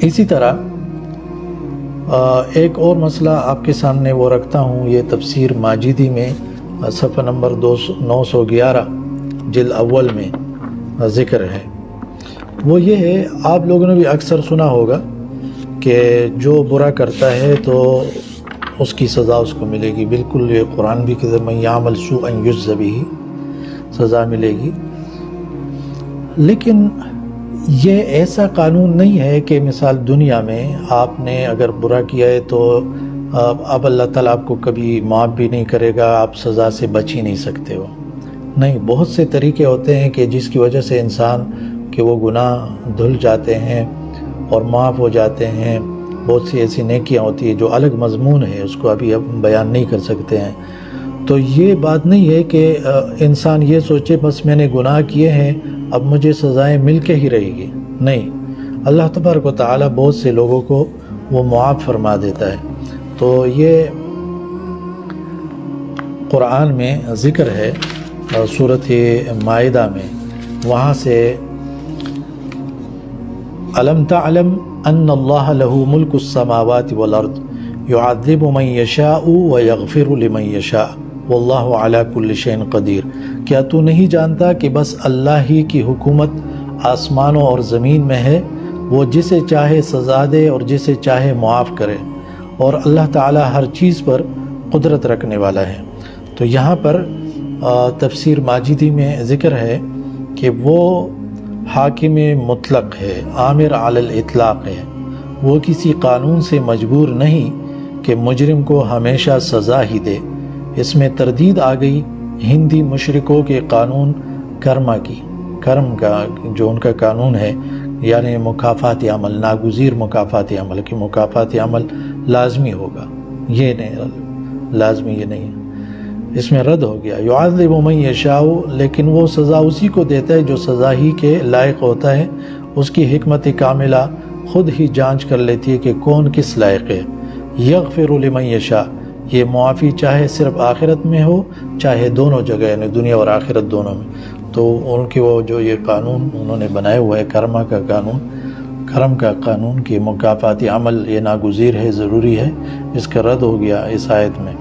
اسی طرح ایک اور مسئلہ آپ کے سامنے وہ رکھتا ہوں، یہ تفسیر ماجدی میں صفحہ نمبر 911 جلد اول میں ذکر ہے۔ وہ یہ ہے، آپ لوگوں نے بھی اکثر سنا ہوگا کہ جو برا کرتا ہے تو اس کی سزا اس کو ملے گی، بالکل یہ قرآن بھی کہ من یعمل سوءا یجز بہ، سزا ملے گی۔ لیکن یہ ایسا قانون نہیں ہے کہ مثال دنیا میں آپ نے اگر برا کیا ہے تو اب اللہ تعالیٰ آپ کو کبھی معاف بھی نہیں کرے گا، آپ سزا سے بچ ہی نہیں سکتے ہو۔ نہیں، بہت سے طریقے ہوتے ہیں کہ جس کی وجہ سے انسان کہ وہ گناہ دھل جاتے ہیں اور معاف ہو جاتے ہیں۔ بہت سی ایسی نیکیاں ہوتی ہیں جو الگ مضمون ہے، اس کو ابھی ہم بیان نہیں کر سکتے ہیں۔ تو یہ بات نہیں ہے کہ انسان یہ سوچے بس میں نے گناہ کیے ہیں اب مجھے سزائیں مل کے ہی رہے گی، نہیں، اللہ تبارک و تعالیٰ بہت سے لوگوں کو وہ معاف فرما دیتا ہے۔ تو یہ قرآن میں ذکر ہے سورۃ مائدہ میں، وہاں سے أَلَمْ تَعْلَمْ أَنَّ اللَّهَ لَهُ مُلْكُ السَّمَاوَاتِ وَالْأَرْضِ يُعَذِّبُ مَن يَشَاءُ وَيَغْفِرُ لِمَن يَشَاءُ وَاللَّهُ عَلَى كُلِّ شَيْءٍ قَدِيرٌ۔ کیا تو نہیں جانتا کہ بس اللہ ہی کی حکومت آسمانوں اور زمین میں ہے، وہ جسے چاہے سزا دے اور جسے چاہے معاف کرے، اور اللہ تعالی ہر چیز پر قدرت رکھنے والا ہے۔ تو یہاں پر تفسیر ماجدی میں ذکر ہے کہ وہ حاکم مطلق ہے، آمر علی الاطلاق ہے، وہ کسی قانون سے مجبور نہیں کہ مجرم کو ہمیشہ سزا ہی دے۔ اس میں تردید آ گئی ہندی مشرکوں کے قانون کرما کی، کرم کا جو ان کا قانون ہے، یعنی مکافات عمل، ناگزیر مکافات عمل، کہ مکافات عمل لازمی ہوگا، یہ نہیں، لازمی یہ نہیں ہے، اس میں رد ہو گیا۔ یعذب من یشاء، لیکن وہ سزا اسی کو دیتا ہے جو سزا ہی کے لائق ہوتا ہے، اس کی حکمت کاملہ خود ہی جانچ کر لیتی ہے کہ کون کس لائق ہے۔ یغفر لمن یشاء، یہ معافی چاہے صرف آخرت میں ہو چاہے دونوں جگہ، یعنی دنیا اور آخرت دونوں میں۔ تو ان کے وہ جو یہ قانون انہوں نے بنایا ہوا ہے کرما کا قانون، کرم کا قانون، کہ مکافات عمل یہ ناگزیر ہے، ضروری ہے، اس کا رد ہو گیا اس آیت میں۔